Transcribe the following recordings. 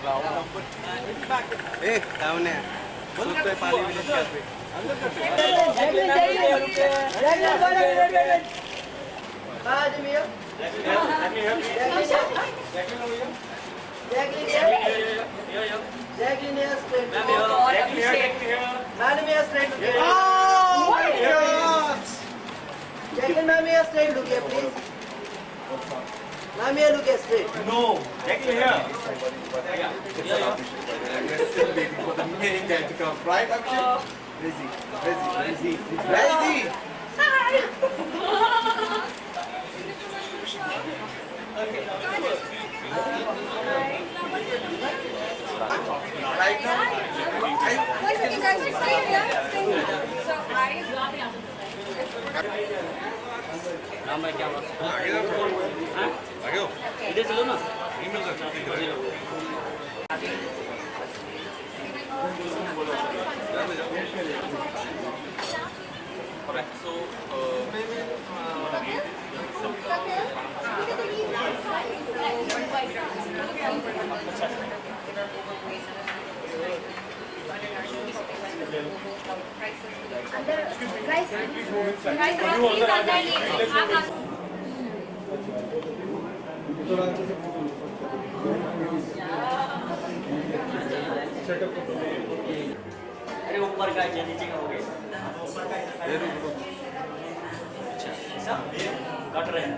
ए सामने बोल पे पानी भी लेके आते Jacqueline here straight. Madam here straight. Jacqueline ma'am here straight. Look here, please. Ma'am here, look here straight. No, Jacqueline here. We're still waiting for the main guy to come, right, Akshay? Busy. Right now, You guys are staying here? So नाम है क्या बात? आगे हो? इधर चलो ना। Email कर Correct. So, अरे ऊपर का है नीचे का हो गया अच्छा ऐसा कट रहे हैं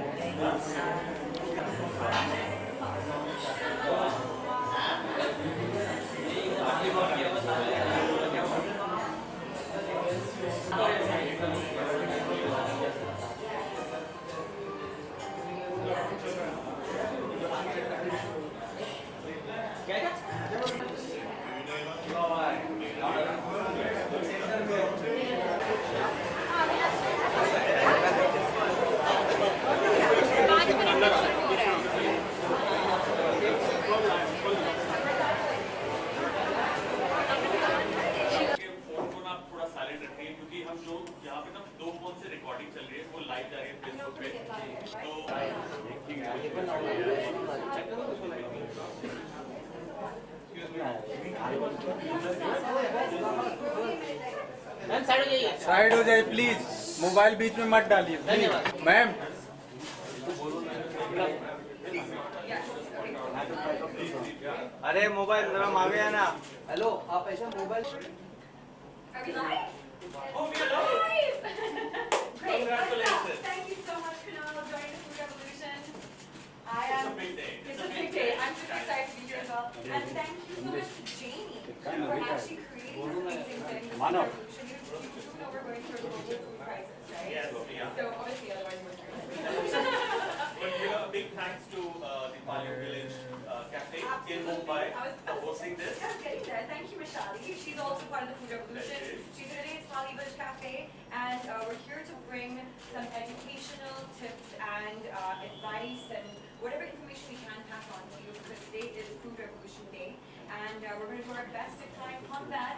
साइड हो जाए प्लीज मोबाइल बीच में मत डालिए मैम अरे मोबाइल जरा आगे आना Hello, आप ऐसा mobile Are we live? Oh, we are live. Great. Congratulations. Thank you so much, Kunal, joining the Food Revolution. I It's am. a big day. It's a big day. I'm super excited to be here as well. And thank you so much to Jamie for actually creating this amazing thing, the Food Revolution. You know we're going through a global food crisis, right? Yes, we are. So obviously, otherwise we're through it. But you know, a big thanks to the Palio Village Cafe in Mumbai for hosting this. I was getting there. Thank you, Mishali. She's also part of the Food Revolution. She's in today's Pali Village Cafe, and we're here to bring some educational tips and advice and whatever information we can pass on to you, because today is Food Revolution Day, and we're going to do our best to try and combat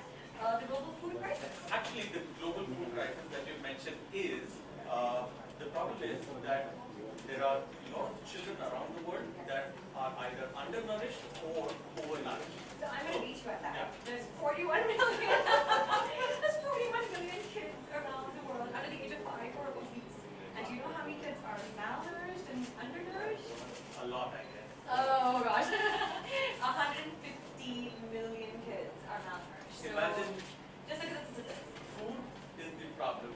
the global food crisis. Actually, the global food crisis that you mentioned is the problem is that there are a lot of children around the world that are either undernourished or overnourished. So I'm going to beat you at that. Yeah. There's 41 million. There's 41 million kids around the world under the age of 5 who are obese. And do you know how many kids are malnourished and undernourished? A lot, I guess. Oh gosh. 150 million kids are malnourished. So Imagine just look at the statistics. food is the problem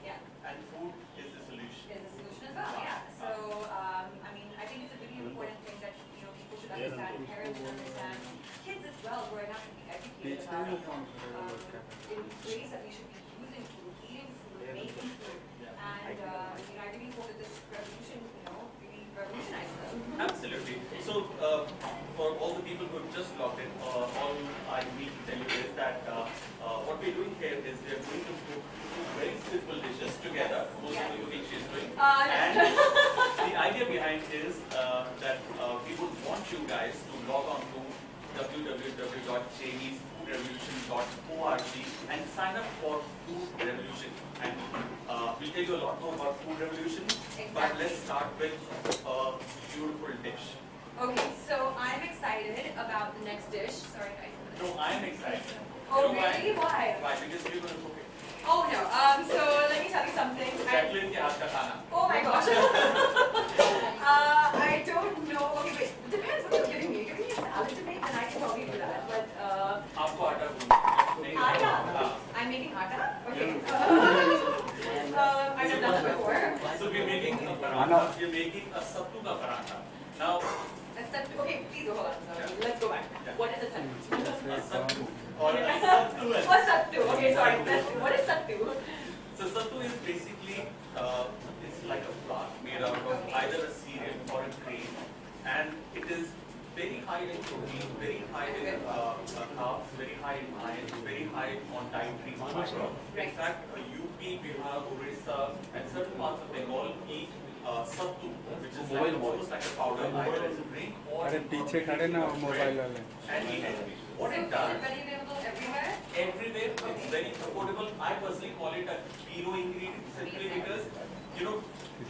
Yeah. and food is the solution. Is a solution as well, yeah. So, I mean, I think it's a really important thing that, you know, people should understand, parents should understand, kids as well, who are not going to be educated about in ways that we should be using food, eating food, making food. And, you know, I really hope that this revolution, you know, really revolutionizes them. Absolutely. So, for all the people who have just logged in, all I need to tell you is that what we're doing here is we're going to cook two very simple dishes together. Most of the cooking she's doing. And the idea behind is that we would want you guys to log on to www.jamiesfoodrevolution.org and sign up for Food Revolution. And we'll tell you a lot more about Food Revolution. But let's start with a beautiful dish. Okay, so I'm excited about have the next dish. Sorry, guys. No, I'm excited. Oh, You know really? Why? Why? Because we're going to cook it. Oh, no. So let me tell you something. Jacqueline ke haath ka khana. Oh my gosh. I don't know. Okay, wait. It depends what you're giving me. You're giving me a salad to make, then I can probably do that. But Aapko aata gundhna. atta. हाँ. I'm making atta. Okay. I've done that before. So we're making a paratha. We're making a sattu ka paratha. Now, Okay, please hold on. Let's go back. Yeah. What is a sattu? a sattu or a sattu. Oh, sattu. Okay, sorry. What is sattu? So sattu is basically it's like a flour made out of either a cereal or a grain, and it is very high in protein, very high in carbs, very high in iron, very high on dietary fiber. In fact, UP, Bihar, Orissa, and certain parts of Bengal eat sattu, which is like almost like a powder, either as a drink or अरे पीछे खड़े ना mobile वाले. and eat it. What So it is does, it very available everywhere? everywhere it's very affordable. I personally call it a hero ingredient simply because, you know,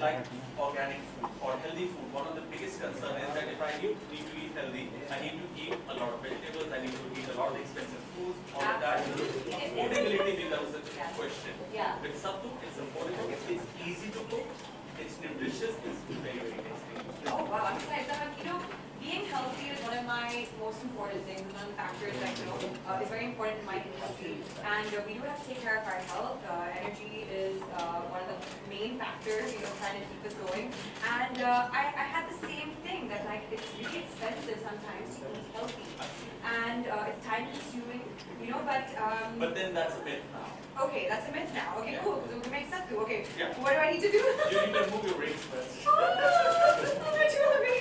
like organic food or healthy food, one of the biggest concern is that if I need to eat healthy, I need to eat a lot of vegetables, I need to eat a lot of expensive foods, all of that. Affordability becomes a question. Yeah. With sattu, it's affordable, it's easy to cook, it's nutritious, it's very, very tasty. Oh wow, I'm excited. You know, being healthy is one of my most important things, one of the factors that is very important in my industry. And we do have to take care of our health. Energy is one of the main factors, trying to keep us going. And I had the same thing that like it's really expensive sometimes to eat healthy, and it's time consuming, But then that's a myth now. Okay, that's a myth now. Okay, Yeah. cool. So we make sattu. Okay, Yeah. what do I need to do? You need to move your rings first. Oh, I'm too hungry.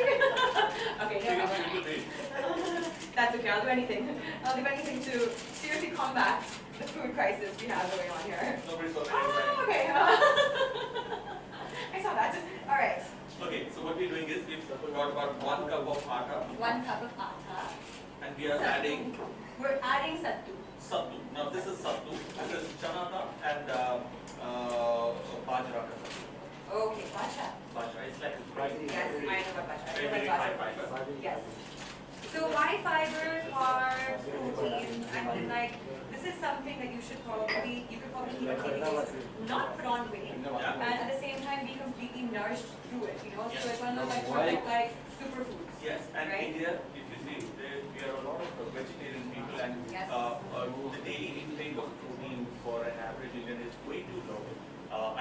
Okay, no, Take a no. little bit. That's okay. I'll do anything. I'll do anything to seriously combat the food crisis we have going on here. Nobody's got Oh, any okay. I saw that. All right. Okay, so what we're doing is we've got about 1 cup of atta 1 cup of atta. and we are adding We're adding sattu. sattu. Now this is sattu, this is chana ka and bajra ka sattu. Okay, bajra. Bajra, it's like rice. Yes, I know what bajra is. Very, very high fiber. Yes. So high fiber, carbs, protein. I mean, like this is something that you could probably eat on a daily basis, not put on weight, Yeah. and at the same time be completely nourished through it. Yes. So it's one of those like perfect like superfoods. Yes, and Right. India, if you see, we are a lot of vegetarian people, and Yes. the daily intake of protein for an average Indian is way too low.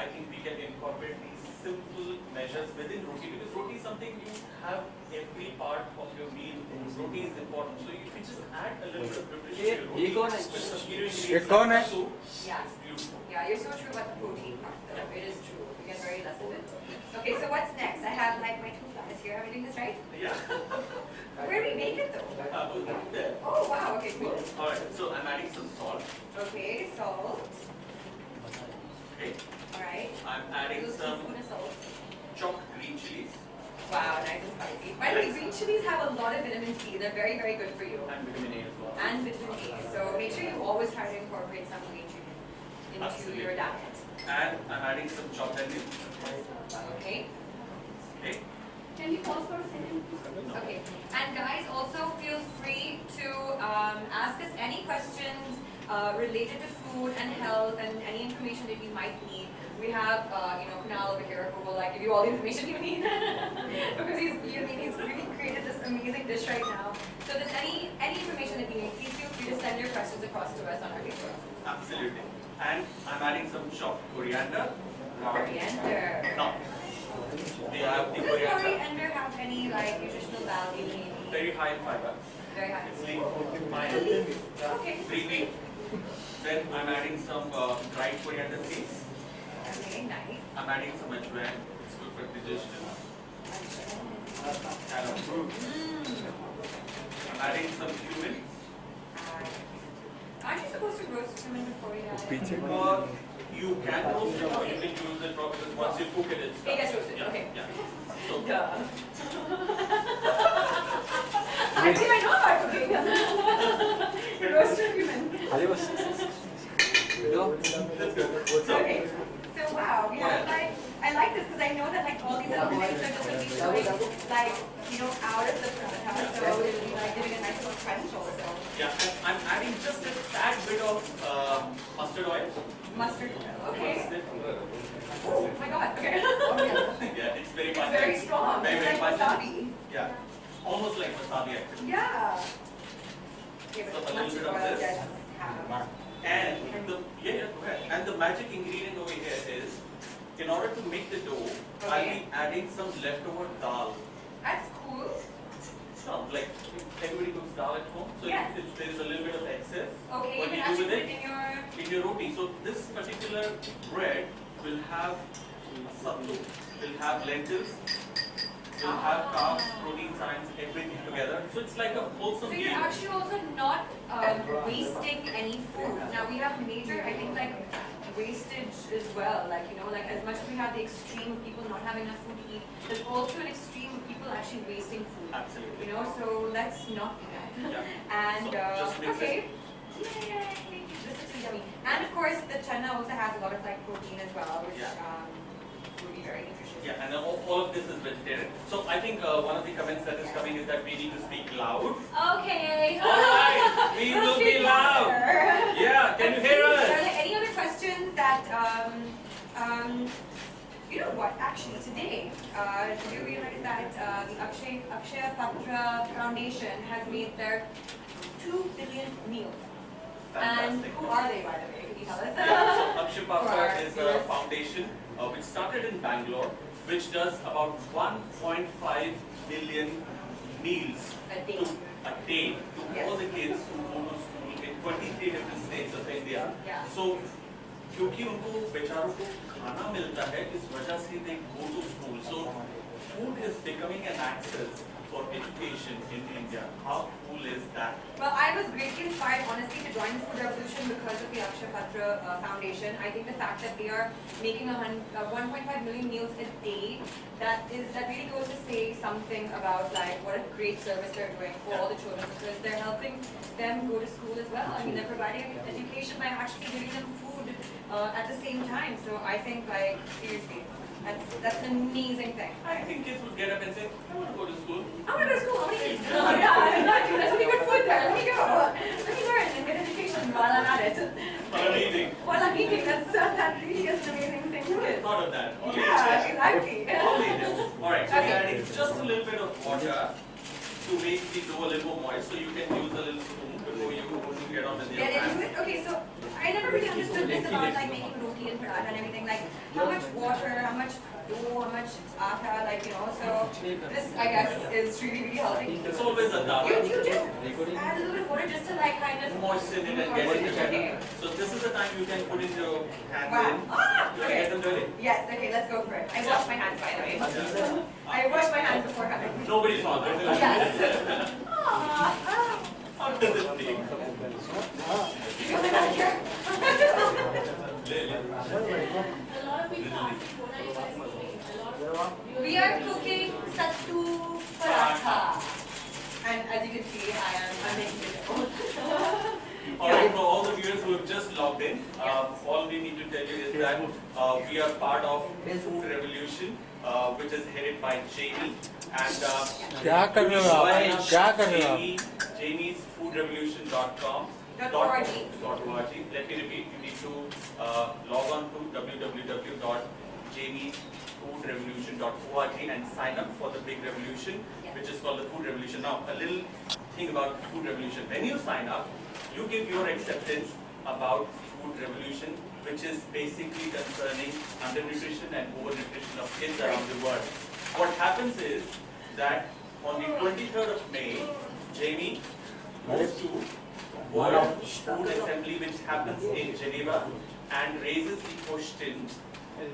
I think we can incorporate these simple measures within roti, because roti is something you have every part of your meal. Roti is important, so if you just add a little bit of nutrition to your roti with some hero ingredients कौन है? like soup, Yeah. it's beautiful. Yeah, you're so true about the protein part. It is true. You get very less of it. Okay, so what's next? I have like my 2 flours here. Am I doing this right? Yeah. Where do we make it though? There. Oh wow. Okay, cool. All right, so I'm adding some salt. Okay, salt. Okay, All right. I'm adding Little some teaspoon of salt. chopped green chilies Wow, nice and spicy. By the way, green chilies have a lot of vitamin C. They're very, very good for you. and vitamin A as well. And vitamin A. So make sure you always try to incorporate some green chilies into Absolutely. your diet. And I'm adding some chopped onion. Okay. Okay. Can you pause for a second? Okay. And guys, also feel free to ask us any questions related to food and health and any information that you might need. We have, Kunal over here who will give you all the information you need because he's really created this amazing dish right now. So if there's any information that you need, please feel free to send your questions across to us on our Facebook. Absolutely. And I'm adding some chopped coriander. Coriander. Now, we have the Does coriander. coriander have any nutritional value? Maybe? Very high in fiber. Very high. It's leaf. Okay. Green leaf. Then I'm adding some dried coriander seeds. Okay, nice. I'm adding some ajwain. It's good for digestion. And I'm adding some cumin. Aren't you supposed to roast cumin before you add it? पीछे You can roast it or you can use it because once you cook it, it's It gets roasted, Yeah, okay. Yeah. So, Duh. Actually, I know about cooking. You roast your cumin. that's good. So, Okay. So wow, I like this because I know that all these ingredients are just going to be showing out of the paratha. So it'll be giving a nice little like wasabi actually. Yeah. Okay, So a but little mustard bit of oil this. does have. And the go ahead. And the magic ingredient over here is, in order to make the dough, I'll Okay. be adding some leftover dal. That's cool. So, like everybody cooks dal at home, so Yes. if there is a little bit of excess, Okay, you what can do you do actually with put it? it in your. In your roti. So this particular bread will have sattu, will have lentils, will have carbs, protein, science, everything together. So it's like a wholesome So you're meal. actually also not wasting any food. Now we have major, I think, like wastage as well. Like, you know, like as much as we have the extreme of people not having enough food to eat, there's also an extreme of people actually wasting food. Absolutely. You know, so let's not do that. Yeah. And So just mix okay. it. Yay! This is yummy. And of course, the chana also has a lot of like protein as well, which Yeah. will be very nutritious. Yeah, and all of this is vegetarian. So I think one of the comments that is coming is that we need to speak loud. Okay. Alright, we will be speak loud. louder. Yeah, can you hear Are us? there any other questions that, you know what, actually today, do you realize that the Akshaya Patra Foundation has made their 2 billion meals? And Fantastic. who are they, by the way? Can you tell us? Yeah, so Akshaya For our Patra is a viewers. foundation which started in Bangalore, which does about 1.5 million meals A day. a day to Yes. all the kids who go to school in 23 different states of India. Yeah. So क्योंकि उनको बेचारों को खाना मिलता है इस वजह से they go to school. So food is becoming an access for education in India. How cool is that? Well, I was greatly inspired, honestly, to join the food revolution because of the Akshaya Patra Foundation. I think the fact that they are making 1.5 million meals a day, that really goes to say something about like what a great service they're doing for all the children, because they're helping them go to school as well. I mean, they're providing education by actually giving them food at the same time. So I think, like, seriously, that's an amazing thing. I think kids would get up and say, I want to go to school. I want to go to school. I want to eat. Yeah, exactly. There's really good food there. Let me go. Let me learn and get education while I'm at it. While I'm eating. While I'm eating, that really is an amazing thing to do. Thought of that. Only Yeah, exactly. Alright, so Okay. we're adding just a little bit of water to make the dough a little more moist, so you can use a little spoon before you get on with your Get into hands. it. Okay, so I never really understood this about like making roti and paratha and everything. Like how much water, how much dough, how much atta, like, you know. So this, I guess, is really helping. It's always a dal. You just add a little bit of water just to like kind of Moisten it and get it together. Okay. So this is the time you can put in your hands Wow. in. Ah, You want to get them dirty? Yes, okay, let's go for it. I wash my hands, by the way. I wash my hands before coming. Nobody's found it. Yes. Ah, How does it feel? you want to here? A lot of people ask me what are you guys cooking? A lot of We are cooking sattu paratha. And as you can see, I'm making it. Alright, for all the viewers who have just logged in, all we need to tell you is that we are part of Food Revolution, which is headed by Jamie. And क्या कर रहे हो आप? क्या कर रहे हो आप? Jamie's foodrevolution.com. .org. Let me repeat, you need to log on to www.jamiesfoodrevolution.org and sign up for the big revolution, which is called the Food Revolution. Now, a little thing about Food Revolution. When you sign up, you give your acceptance about Food Revolution, which is basically concerning undernutrition and overnutrition of kids around the world. What happens is that on the 23rd of May, Jamie goes to World Food Assembly, which happens in Geneva, and raises the question,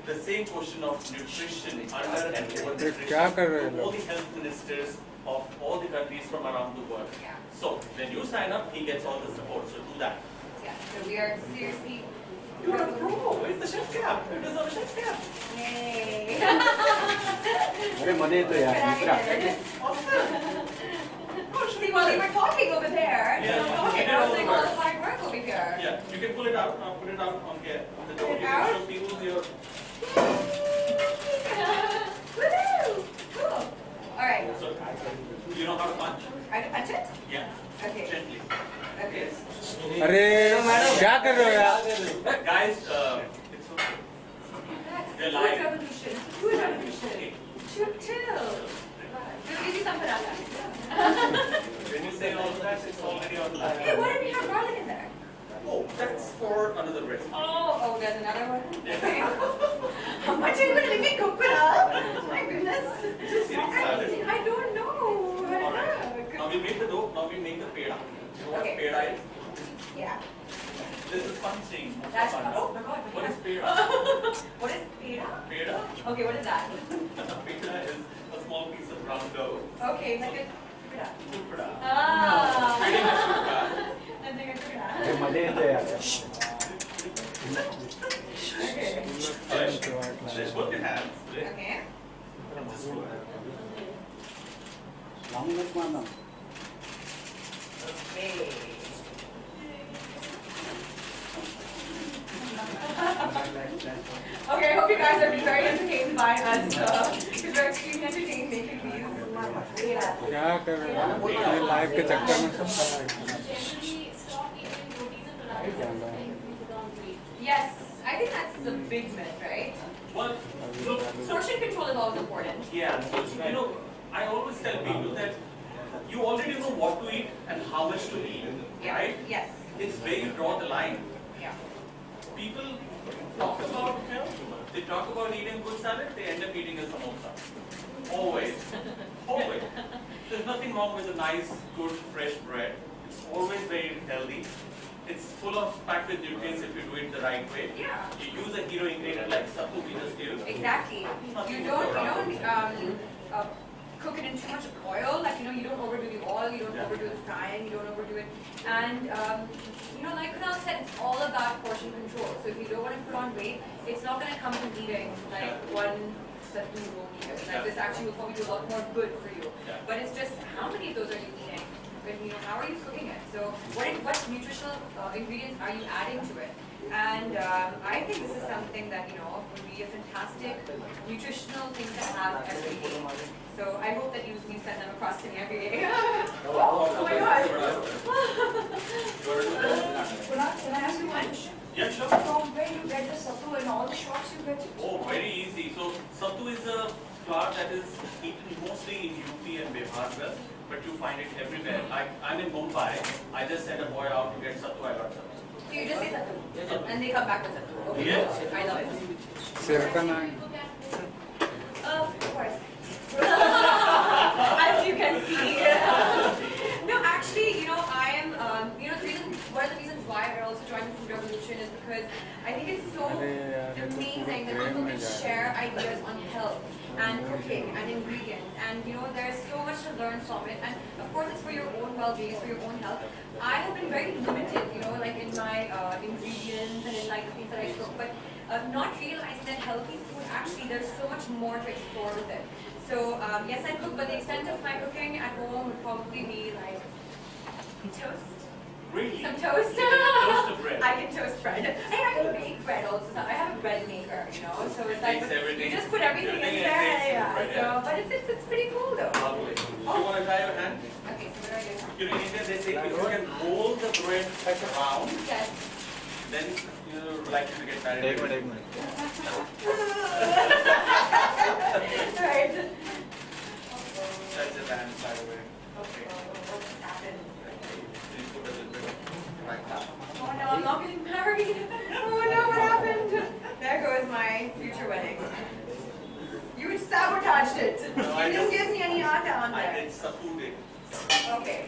the same question of nutrition, under and overnutrition, क्या कर रहे हैं to all the health ministers of all the countries from around the world. Yeah. So when you sign up, he gets all the support. So do that. Yeah, so we are seriously. You're a pro. Where's the chef cap? You deserve a chef cap. Yay! अरे मजे तो यार मित्रा See, while you were talking over there, Yeah. I was doing all the hard work over here. Yeah, you can pull it out. Put it out on here. On the door. Pull it You can out? show people your. Woohoo! Cool. All right. So, you know how to punch? I touch it? Yeah. Okay. Gently. Okay. अरे क्या कर रहे हो यार? Guys, it's okay. They're Food lying. revolution. Food revolution. Chill. We'll give you some paratha. When you say all of that, it's already on the list. Hey, what if we have garlic in there? Oh, that's for another recipe. Oh, there's another one? Okay. How much are you going to let me cook it up? My goodness. Just eating salad. I don't know. Alright. Now we make the dough, now we make the peda. You know what Okay. peda is? Yeah. This is fun thing. That's fun. oh my god. What is peda? What is peda? Peda? Okay, what is that? Peda is a small piece of round dough. Okay, like a peda. Supra. Ah. Feeding a supra. I think it's peda. मजे येते यार. Okay. Just put your hands. Okay. Just put it. Longest one. Okay. Okay, I hope you guys are very entertained by us because we're extremely entertained making these. क्या कर रहे हो? ये live के चक्कर में सब Generally, stop eating rotis and parathas when you put on weight. Yes, I think that's the big myth, right? Well, so, Portion control is always important. yeah, so, you know, I always tell people that you already know what to eat and how much to eat, Yeah. right? Yes. It's where you draw the line. Yeah. People talk about health, they talk about eating good salad, they end up eating a samosa. Always. Always. There's nothing wrong with a nice, good, fresh bread. It's always very healthy. It's full of packed with nutrients if you do it the right way. Yeah. You use a hero ingredient like sattu we just used. Exactly. You don't cook it in too much oil. Like you don't overdo the oil. You don't Yeah. overdo the frying. You don't overdo it. And like Kunal said, it's all about portion control. So if you don't want to put on weight, it's not going to come from eating like one sattu roti. Like Yeah. this actually will probably do a lot more good for you. Yeah. But it's just how many of those are you eating? And how are you cooking it? So what nutritional ingredients are you adding to it? And I think this is something that would be a fantastic nutritional thing to have every day. So I hope that you send them across to me every day. Oh my god! Kunal, can I ask you one? Yeah, sure. From where you get the sattu and all the shops you get it? Oh, very easy. So, sattu is a flour that is eaten mostly in UP and Bihar, but you find it everywhere. I'm in Mumbai. I just sent a boy out to get sattu. I got sattu. So you just say sattu, and they come back with sattu. Okay. Yes. I love it. सिरका ना Of course. As you can see. No, actually, I am, one of the reasons why I also joined the food revolution is because I think it's so amazing that people can share ideas on health and cooking and ingredients, and there's so much to learn from it, and of course it's for your own well-being, it's for your own health. I have been very limited, like in my ingredients and in like the things that I cook, but not realizing that healthy food, actually there's so much more to explore with it. So yes, I cook, but the extent of my cooking at home would probably be like toast. Really? Some toast. You can toast the bread. I can toast bread. And I can bake bread also. So I have a bread maker, so it's like Makes everything- you just put everything in everything there. it takes Yeah. bread, So, yeah. but it's pretty cool though. Lovely. You want to try your hand? Okay, so what do I do? You know, in India they say if you can roll the bread around, Yes. then likely to get married. एक minute Right. That's the hand, by the way. Okay. What just happened? Please put a little bit of right now. Oh no, I'm not getting married. Oh no, what happened? There goes my future wedding. You sabotaged it. No, I You didn't just- give me any atta on I there. did sattu it. Okay.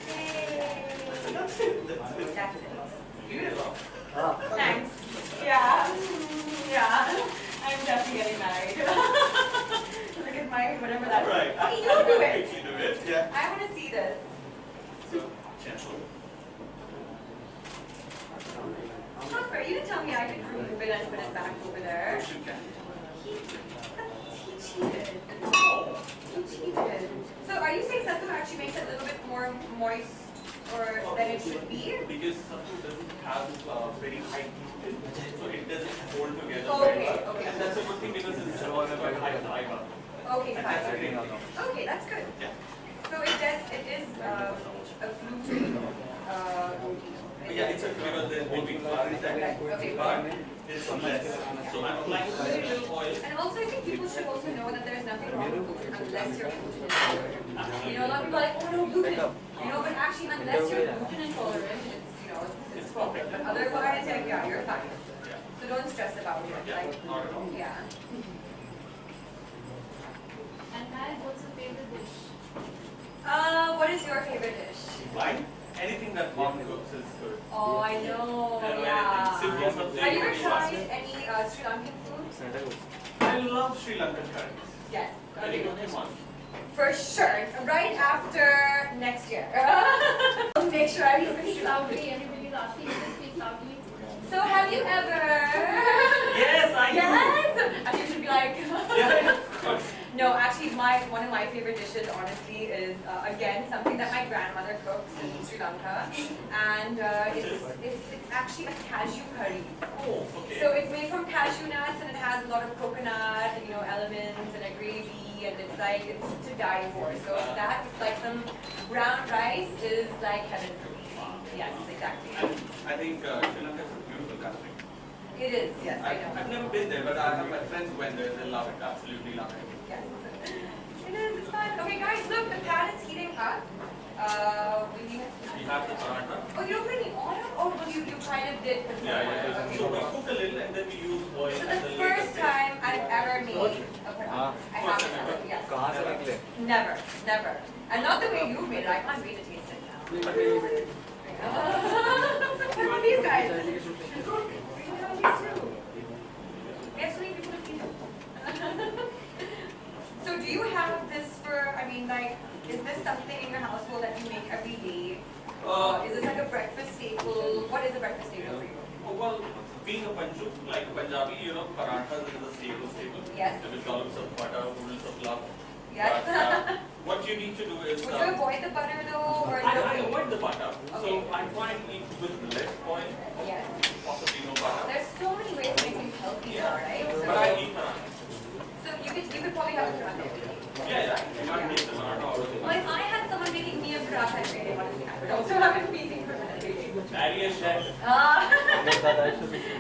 Yay. That's it. That's it. That's it. Beautiful. Thanks. Yeah. Yeah. I'm definitely getting married. Look at my whatever that is. Right. Okay, you do it. You do it. Yeah. I want to see this. So, gentle. Not fair. You didn't tell me I could remove it and put it back over there. Yes, you can. He cheated. He cheated. So are you saying sattu actually makes it a little bit more moist or than it should be? Because sattu doesn't have very high gluten, so it doesn't hold together Okay, very well. okay. And that's a good thing because it's very high fiber. Okay, And that's a fine. great thing. Okay, that's good. Yeah. So it is a gluten roti. Yeah, it's a because the whole wheat flour is that. Okay. But It's less. So I'm applying very little oil. And also, I think people should also know that there's nothing wrong with gluten unless you're gluten intolerant. You know, a lot of people are like, oh no, gluten. You know, but actually, unless you're gluten intolerant, it's, you know, it's perfect. But otherwise, like, yeah, you're fine. Yeah. So don't stress about it. Yeah, Like, not at all. yeah. And Matt, what's your favorite dish? What is your favorite dish? Mine? Anything that mom cooks is good. Oh, I know. And Yeah. simple something. Have you ever tried any Sri Lankan food? I love Sri Lankan curries. Yes. Any Okay. good one? For sure. Right after next year. Make sure I Speak loudly. Everybody is asking you to speak loudly. So have you ever? Yes, I do. Yes. And you should be like. Yeah, of course. No, actually, one of my favorite dishes, honestly, is again something that my grandmother cooks in Sri Lanka, and it's actually a cashew curry. Oh, okay. So it's made from cashew nuts, and it has a lot of coconut, and, you know, elements, and a gravy, and it's like it's to die for. So that, like some brown rice, is like heaven for me. Yes, exactly. And I think Sri Lanka is a beautiful country. It is. Yes, I know. I've never been there, but I have my friends who went there. They love it. Absolutely love it. Yes. It is, it's fun. Okay guys, look, the pan is heating up. We have the paratha. Oh, you don't put any oil? Oh, well, you kind of did put some Yeah, oil. yeah. Okay. So we cook a little and then we use oil. So and the then first later time I've ever made a paratha. I have First time never, ever? yes. कहाँ से निकले? Never, never. And not the way you made it. I can't wait to taste it now. What about these guys? We have these too. We have so many people to feed. So do you have this for, I mean, like, is this something in your household that you make every day? Is this like a breakfast staple? What is a breakfast staple for you? Oh, well, being a Panju, like Punjabi, you know, parathas is a staple. Yes. With columns of butter, noodles of love. Yes. But, what you need to do is... Would you avoid the butter though? Or is I it avoid the butter. Okay. So I try and eat with less oil, Yes. possibly no butter. There's so many ways to make things healthy now, right? But I eat paratha. So you could probably have a paratha every day. Yeah. You can't make the paratha out of it. Well, if I had someone making me a paratha every day, honestly, I would also have a meeting for that every day. Marry a chef.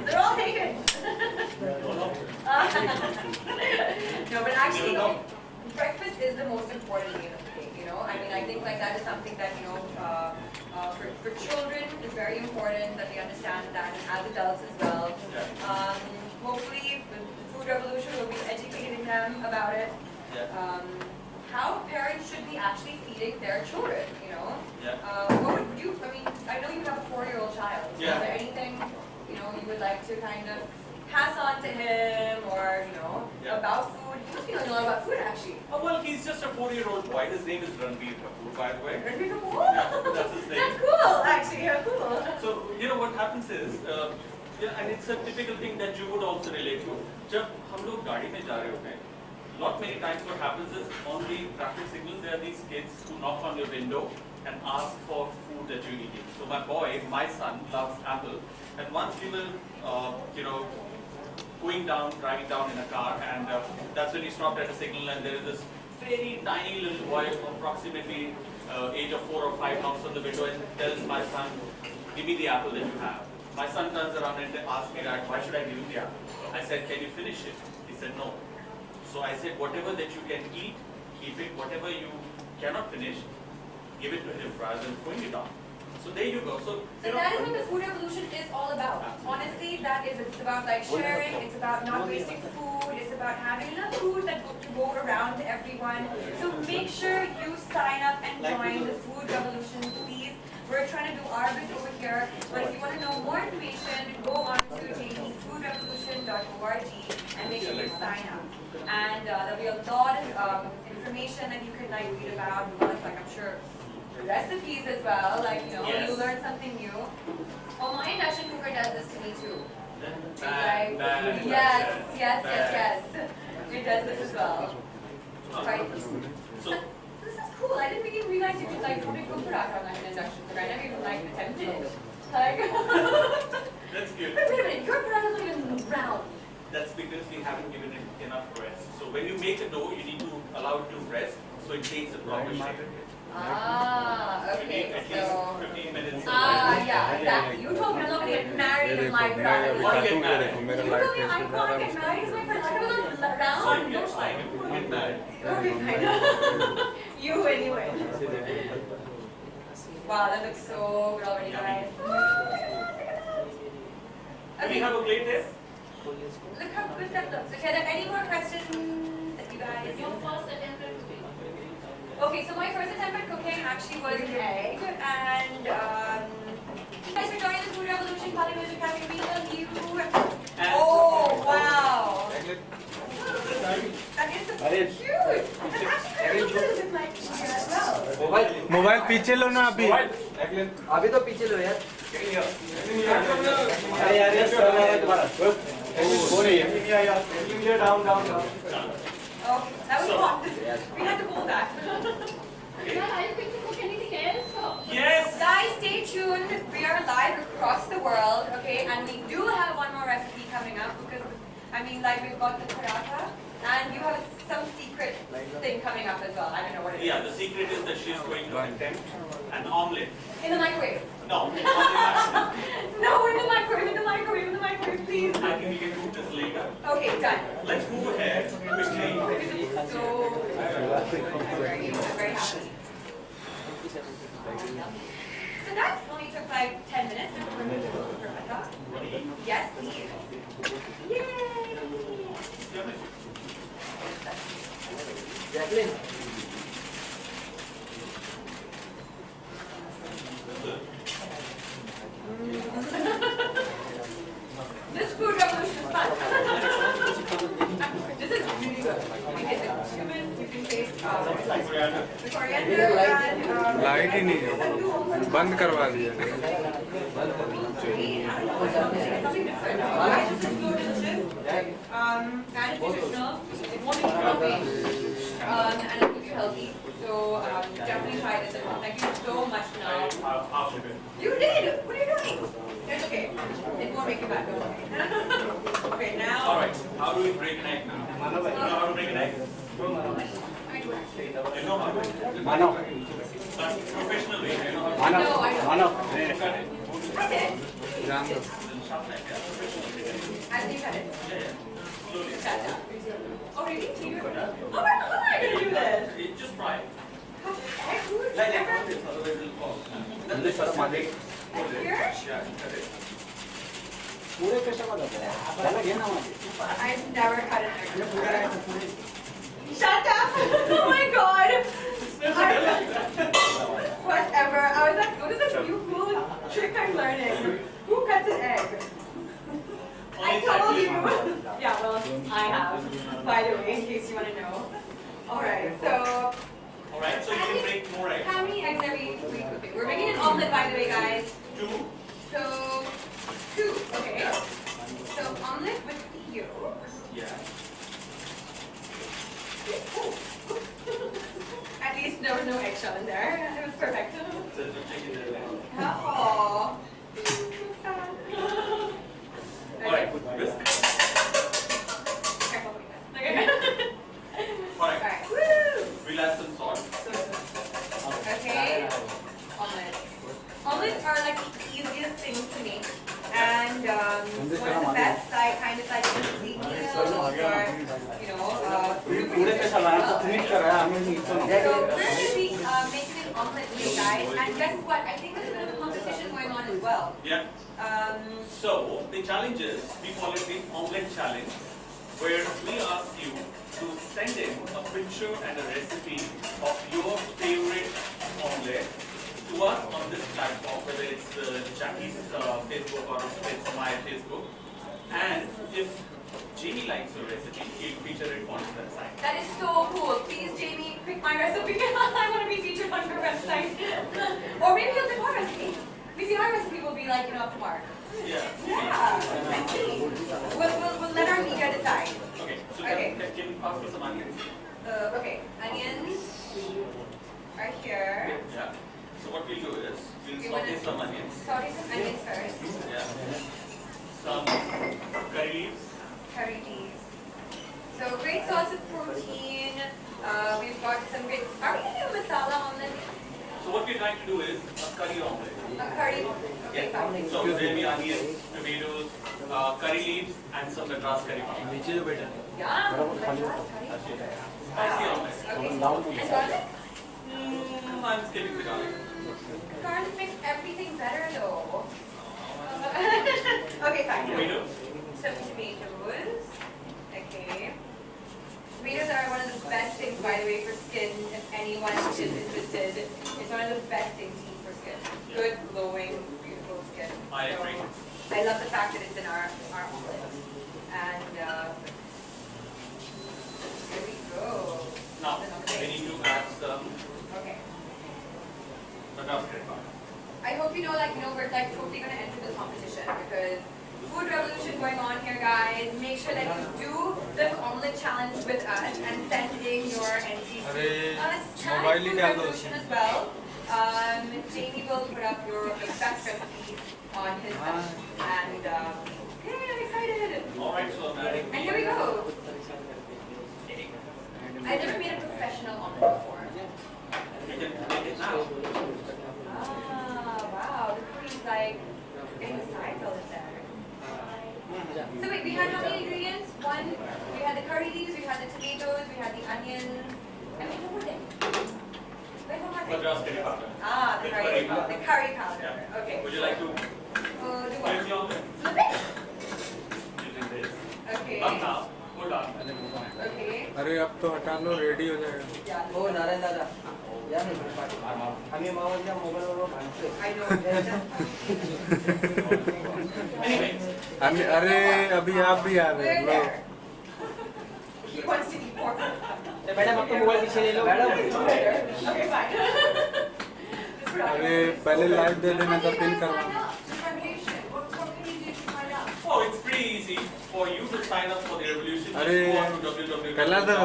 They're all taken. No, but actually, breakfast is the most important meal of the day, you know? I mean, I think like that is something that, you know, for children is very important that they understand that, and as adults as well. Hopefully, the food revolution will be educating them about it. How parents should be actually feeding their children, you know? What would you, I mean, I know you have a 4-year-old child. So Yeah. Is there anything, you know, you would like to kind of pass on to him, or, you know, about food? He must be knowing a lot about food, actually. Oh, well, he's just a 4-year-old boy. His name is Ranveer Kapoor, by the way. Ranveer Kapoor? Yeah, that's his name. That's cool, actually. Yeah, cool. So, you know what happens is, and it's a typical thing that you would also relate to. जब हम लोग गाड़ी में जा रहे होते हैं, lot many times what happens is on the traffic signals there are these kids who knock on your window and ask for food that you're eating. So my boy, my son, loves apple, and once we were, you know, driving down in a car, and that's when he stopped at a signal, and there is this very tiny little boy, approximately age of 4 or 5, knocks on the window and tells my son, "Give me the apple that you have." My son turns around and asks me, "Dad, why should I give you the apple?" I said, "Can you finish it?" He said, "No." So I said, whatever that you can eat, keep it. Whatever you cannot finish, give it to him rather than throwing it out. So there you go. So that is what the food revolution is all about. Honestly, that is, it's about like sharing, it's about not wasting food, it's about having enough food that to go around to everyone. So make sure you sign up and join the food revolution, please. We're trying to do our bit over here, but if you want to know more information, go on to jpfoodrevolution.org and make sure you sign up. And there'll be a lot of information that you can like read about, like I'm sure recipes as well, like, you know, you learn something new. Oh, my induction cooker does this to me too. Yes. It does this as well. Right. So This is cool. I didn't even realize you could like totally cook paratha on like an induction cooker. I never even like attempted it. Like that's good. Wait a minute, your paratha's not even round. That's because we haven't given it enough rest. So when you make a dough, you need to allow it to rest So it takes a proper shape. Ah, You need okay. at So. least 15 minutes. Yeah, exactly. You told me I'm not gonna get married in my मैं Want to अभी get खातू married? देखो You मेरा told light me I test can't get married because my first was So on you get fine. You want to get married. Okay, fine. You anyway. Wow, that looks so good already, guys. Do we have a plate there? Look how good that looks. Okay, are there any more questions that you guys? Your first attempt at cooking. Okay, so my first attempt at cooking actually was egg, and thanks for joining the Food Revolution Hollywood Academy. We love you. Oh wow, that is so cute. That's actually kind of cute with my picture as well. Mobile पीछे लो ना अभी अभी तो पीछे लो यार अरे यार ये कर रहा है तुम्हारा हो रही है down down Oh, that was fun. We had to hold that. Kunal, are you going to cook anything else? Or? Yes. Guys, stay tuned. We are live across the world, okay? And we do have one more recipe coming up because, I mean, like we've got the paratha, and you have some secret thing coming up as well. I don't know what it is. Yeah, the secret is that she is going to attempt an omelette. In the microwave. No, on the back. No, in the microwave, in the microwave, in the microwave, please. I think we can do this later. Okay, done. Let's move ahead quickly. So, I'm very happy. So that only took like 10 minutes. Yes, please. Yay! Jacqueline This food revolution is fun. This is really good. You get the cumin, you can taste the coriander and light ही नहीं है बंद करवा दिया something different. Guys, this is so delicious. And it's nutritional. It won't make you grumpy. And it'll keep you healthy. So definitely try this at home. Thank you so much, Kunal. Half of it. You did! What are you doing? It's okay. It won't make you bad, don't worry. Okay, now. Alright, how do we break an egg now? You know how to break an egg? You know how to? मानो But professional way, you know how to? मानो No, I don't. मानो I did. जान दो I think I did. Slowly. Shut up. Oh, really? You do it? Oh my god, I can do this. Just try it. Who's Like ever? this, otherwise it'll fall. जल्दी sir मालिक Like here? Yeah, correct. पूरे कैसे बता चला गया ना मालिक I've never cut it there. Shut up! Oh my god! Whatever. I was like, what is this new cool trick I'm learning? Who cuts an egg? I told you. Yeah, well, I have. By the way, in case you want to know. Alright, so Alright, so you can break more eggs. how many eggs are we cooking? We're making an omelet, by the way, guys. 2. So, 2, okay. So, omelet with you. Yeah. At least there was no eggshell in there. It was perfect. So don't take it there. Oh. Alright, whisk. Careful with that. Okay. Alright, Alright. Woo! we'll add some salt. Okay. Omelets. Omelets are like the easiest things to make. And one of the best, like kind of like complete meals or, you know, पूरे कैसा लाया तो treat कर रहा है हमें नहीं तो So we're going to be making an omelet today, guys. And guess what? I think there's a bit of a competition going on as well. Yeah. So the challenge is, we call it the omelette challenge, where we ask you to send in a picture and a recipe of your favorite omelette to us on this platform, whether it's Jackie's Facebook or it's my Facebook. And if Jamie likes your recipe, he'll feature it on his website. That is so cool. Please, Jamie, pick my recipe. I want to be featured on your website. Or maybe you'll pick our recipe. Maybe our recipe will be like, you know, up to mark. Yeah. Yeah, let's see. We'll let our media decide. Okay. So Okay. can you pass me some onions? Okay, onions right here. Yeah. So what we'll do is, we'll You saute wanna- some onions. Saute some onions first. Yeah. Some curry leaves. Curry leaves. So great source of protein. We've got some great. Are we going to do a masala omelette? So what we're trying to do is a curry omelette. A curry. Okay, fine. So there will be onions, tomatoes, curry leaves, and some madras curry powder. Yeah. Spicy omelette. Okay. And garlic? I'm skipping the garlic. Garlic makes everything better though. Okay, fine. Tomatoes? Some tomatoes. Okay. Tomatoes are one of the best things, by the way, for skin. If anyone is interested, it's one of the best things to eat for skin. Good, glowing, beautiful skin. I agree. I love the fact that it's in our omelet. And here we go. Now, we need to add some Okay. madras curry powder. I hope you know, we're like totally gonna enter this competition because food revolution going on here, guys. Make sure that you do the omelet challenge with us and send in your entries to us. Challenge food revolution as well. Jamie will put up your best recipes on his site. And yay, I'm excited. Alright, so I'm adding And here we go. I've never made a professional omelet before. You can make it now. Ah, wow. The cream's like getting the sides all in there. So wait, we had how many ingredients? One, we had the curry leaves, we had the tomatoes, we had the onions, and wait, what were they? Wait, what were they? Madras curry powder. Ah, the curry powder. The curry powder. Yeah. Okay. Would you like to Do place what? the omelette? Flip it? Using this. Okay. Up now. Hold on. Okay. अरे अब तो हटा लो ready हो जाएगा Yeah. हो नारायण दादा या नाही आम्ही मावळच्या मोबाईलवर भांडतोय I know. Anyway, अरे अभी आप भी आ रहे We're हैं लो there. He wants to eat more. Madam आपका मोबाइल पीछे ले लो मैडम Okay, fine. अरे पहले लाइव दे देना तो पिन करवाना oh, it's pretty easy for you to sign up for the revolution. Just अरे, go on to कला दो।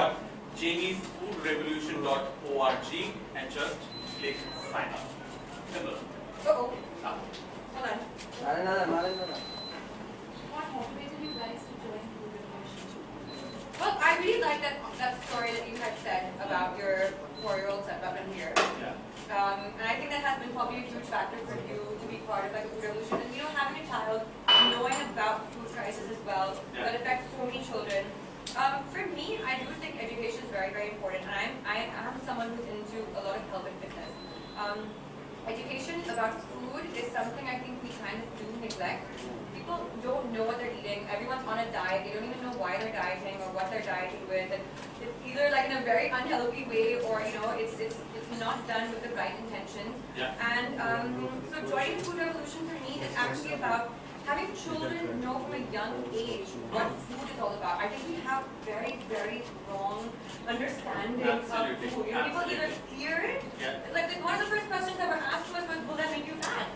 www.jamiesfoodrevolution.org and just click sign up. Simple. Uh-oh. Now, Hold on. Narayan दादा What motivated you guys to join food revolution? Well, I really like that story that you had said about your 4-year-old son up in here. yeah. And I think that has been probably a huge factor for you to be part of like a food revolution. And having a child, knowing about food crisis as well, Yeah. that affects so many children. For me, I do think education is very, very important. And I am someone who's into a lot of health and fitness. Education about food is something I think we kind of do neglect. People don't know what they're eating. Everyone's on a diet. They don't even know why they're dieting or what they're dieting with. And it's either like in a very unhealthy way or it's not done with the right intentions. Yeah. And so joining food revolution for me is actually about having children know from a young age what food is all about. I think we have very, very wrong understanding Absolutely. of food. People either fear it. Yeah. Like one of the first questions that were asked was, will that make you fat?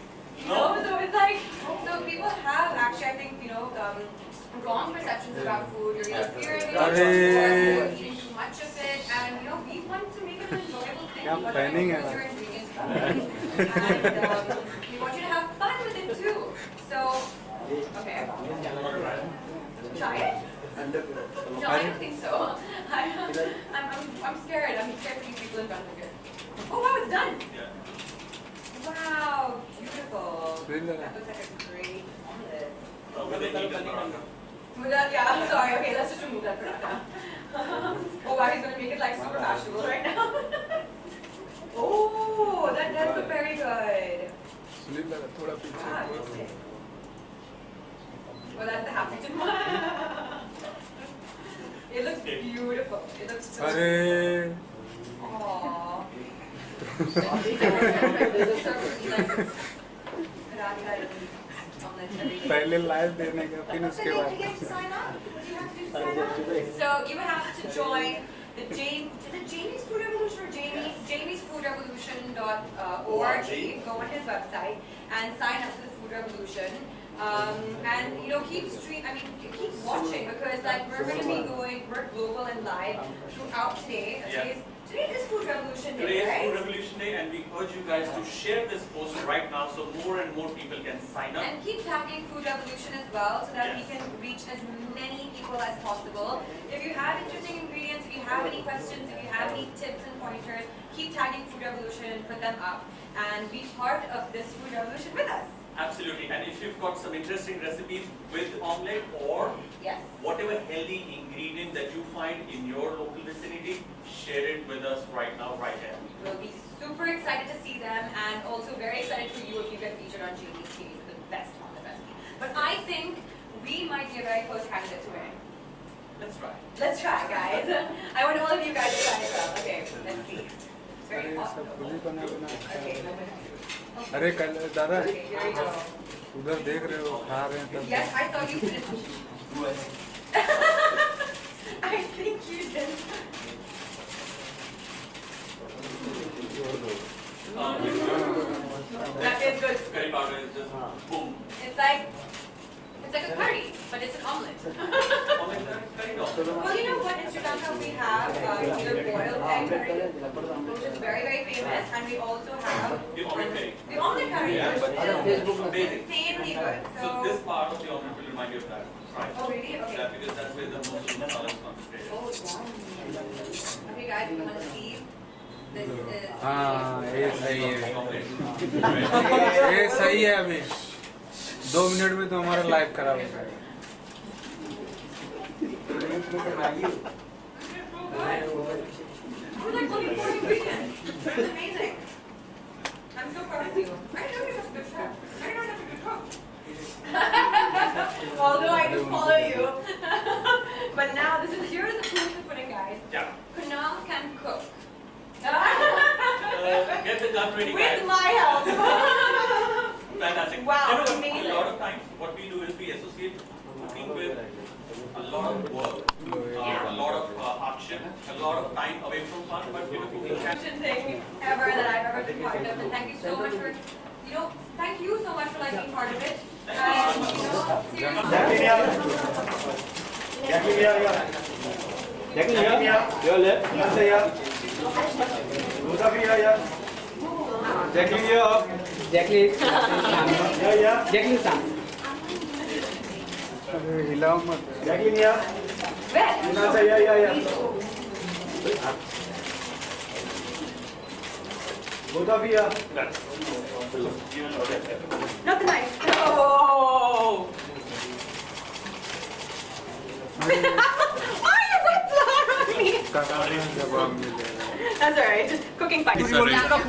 No. So it's like, so people have actually, I think, wrong perceptions about food. You're either fearing it or you're eating too much of it. And, we want to make it an enjoyable thing. क्या We want to planning है use your ingredients properly. And we want you to have fun with it too. So, okay. Try it? No, I don't think so. I'm scared. I'm scared for these people in front of you. Oh, wow, it's done. Yeah. Wow, beautiful. Really? That looks like a great omelet. With the heat and paratha. Yeah, I'm sorry. Okay, let's just remove that for now. Oh, wow, he's going to make it like super fashionable right now. Oh, that does look very good. Sunil दादा थोड़ा Ah, पीछे tasty. Oh, that's the half-eaten one. It looks beautiful. It looks so अरे Aww. पहले live देने का फिर उसके बाद So you have to join the Jamie's Food Revolution or jamiesfoodrevolution.org. Go on his website and sign up for the Food Revolution. And keep watching because we're going to be we're global and live throughout today. Yeah. Today is Food Revolution Day, Today is right? Food Revolution Day, and we urge you guys to share this post right now so more and more people can sign up. And keep tagging Food Revolution as well so that we Yes. can reach as many people as possible. If you have interesting ingredients, if you have any questions, if you have any tips and pointers, keep tagging Food Revolution and put them up and be part of this Food Revolution with us. Absolutely. And if you've got some interesting recipes with omelette or Yes. whatever healthy ingredient that you find in your local vicinity, share it with us right now, right here. We'll be super excited to see them and also very excited for you if you get featured on JD's TV for the best omelet recipe. But I think we might be a very close candidate to win. Let's try. Let's try, guys. I want all of you guys to try as well. Okay, let's see. It's very possible. Okay, अरे कल दादा okay, here we go. उधर देख रहे हो खा रहे हैं तब Yes, I saw you finish. I think you did. That is good. Curry powder is just boom. It's like a curry, but it's an omelet. Omelette curry dog. Well, you know what? In Sri Lanka we have either boiled egg curry, which is very, very famous, and we also have The omelette curry. the omelet curry, Yeah, which is amazing. insanely good. So this part of the omelette will remind you of that, right? Oh, really? Okay. Yeah, because that's where the most of the masala is concentrated. Oh, wow. Okay, guys, we want to see. This is. हाँ ये सही है Right. ये सही है अभी 2 minute में तो हमारा लाइव खराब हो जाएगा I was like looking for ingredients. This is amazing. I'm so proud of you. I didn't know you're such a good chef. I didn't know you're such a good cook. Although I do follow you. But now here's the proof of pudding, guys. Yeah. Kunal can cook. Get the gun ready, guys. With my help. Fantastic. Wow, You know, amazing. a lot of times what we do is we associate cooking with a lot of work, a lot of hardship, a lot of time away from fun, but you know, cooking can Thing ever that I've ever been part of. And thank you so much for, thank you so much for like being part of it. And, seriously. Jacqueline here. Your left. Answer here. Both here. Jacqueline here. Up. Jacqueline. Here. Jacqueline Sam. अरे हिलाओ मत Jacqueline here. Where? Answer here. Both of you. Not the knife. Oh! Why are you flour on me? जवाब मिलेगा That's alright. Cooking fine. food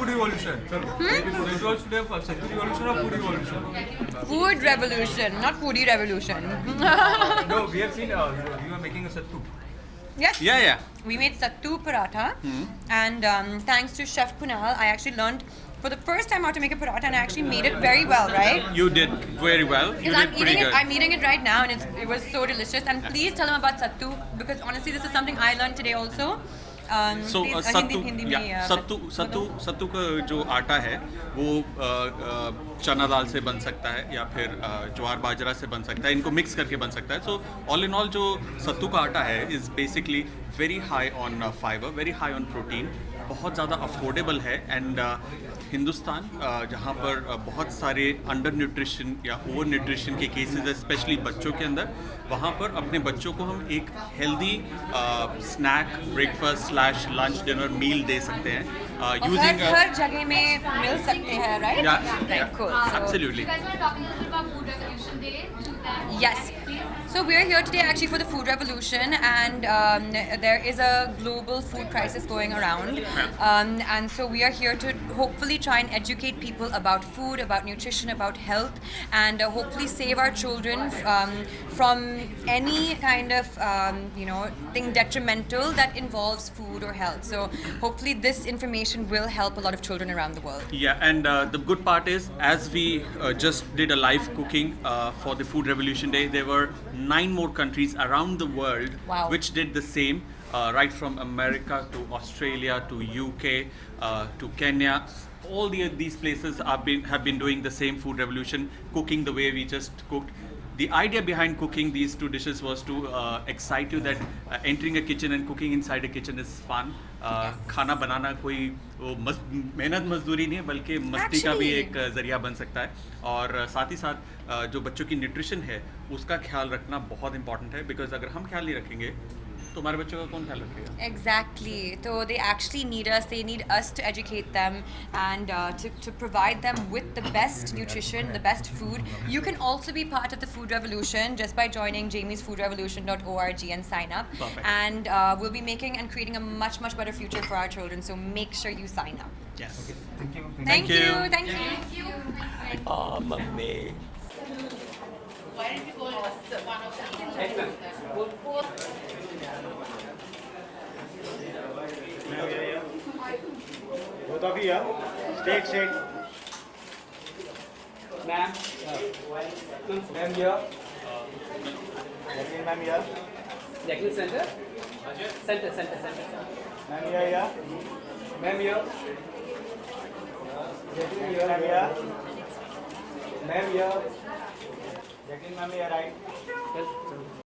revolution results today for food revolution or food revolution Food revolution, not foodie revolution. no we have seen you are making a sattu Yes. Yeah. We made sattu paratha, and thanks to Chef Kunal, I actually learned for the first time how to make a paratha, and I actually made it very well, right? You did very well. You Because did pretty good. I'm eating it right now, and it was so delicious. And please tell them about sattu, because honestly, this is something I learned today also. So please, सत्तू हिंदी या में, सत्तू का जो आटा है वो चना दाल से बन सकता है या फिर ज्वार बाजरा से बन सकता है, इनको मिक्स करके बन सकता है. सो ऑल इन ऑल जो सत्तू का आटा है is basically very high on fibre, very high on protein, बहुत ज़्यादा अफोर्डेबल है. एंड हिंदुस्तान जहाँ पर बहुत सारे अंडर न्यूट्रिशन या ओवर न्यूट्रिशन के केसेस है स्पेशली बच्चों के अंदर, वहाँ पर अपने बच्चों को हम एक healthy snack breakfast slash lunch dinner meal दे सकते हैं यूजिंग हर जगह में मिल सकते हैं, right? Right, cool. So- absolutely. You guys were talking a little about Food Revolution Day. Do that. Yes. So we're here today actually for the food revolution, and there is a global food crisis going around, and so we are here to hopefully try and educate people about food, about nutrition, about health, and hopefully save our children from any kind of thing detrimental that involves food or health. So hopefully this information will help a lot of children around the world. Yeah, and the good part is, as we just did a live cooking for the Food Revolution Day, there were 9 more countries around the world Wow. which did the same, right from America to Australia to UK to Kenya. All these places have been doing the same food revolution, cooking the way we just cooked. the idea behind cooking these two dishes was to excite you that entering a kitchen and cooking inside a kitchen is fun. खाना बनाना कोई वो मेहनत मजदूरी नहीं है बल्कि मस्ती का भी एक ज़रिया बन सकता है और साथ ही साथ जो बच्चों की न्यूट्रिशन है उसका ख्याल रखना बहुत इंपॉर्टेंट है बिकॉज अगर हम ख्याल नहीं रखेंगे तो हमारे बच्चों का कौन ख्याल रखेगा Exactly. So they actually need us. They need us to educate them and to provide them with the best nutrition, the best food. You can also be part of the food revolution just by joining jamiesfoodrevolution.org and sign up. Perfect. And we'll be making and creating a much, much better future for our children. So make sure you sign up. Yes. Thank you. Thank you. Thank you. Thank you. Oh, mummy. Why don't you go to one of the both? Both of you here. Straight. Ma'am. Ma'am here. Jacqueline ma'am here. Jacqueline center. Center. Ma'am here. Ma'am here. Jacqueline here. Ma'am here. Ma'am here. Jacqueline ma'am here, right?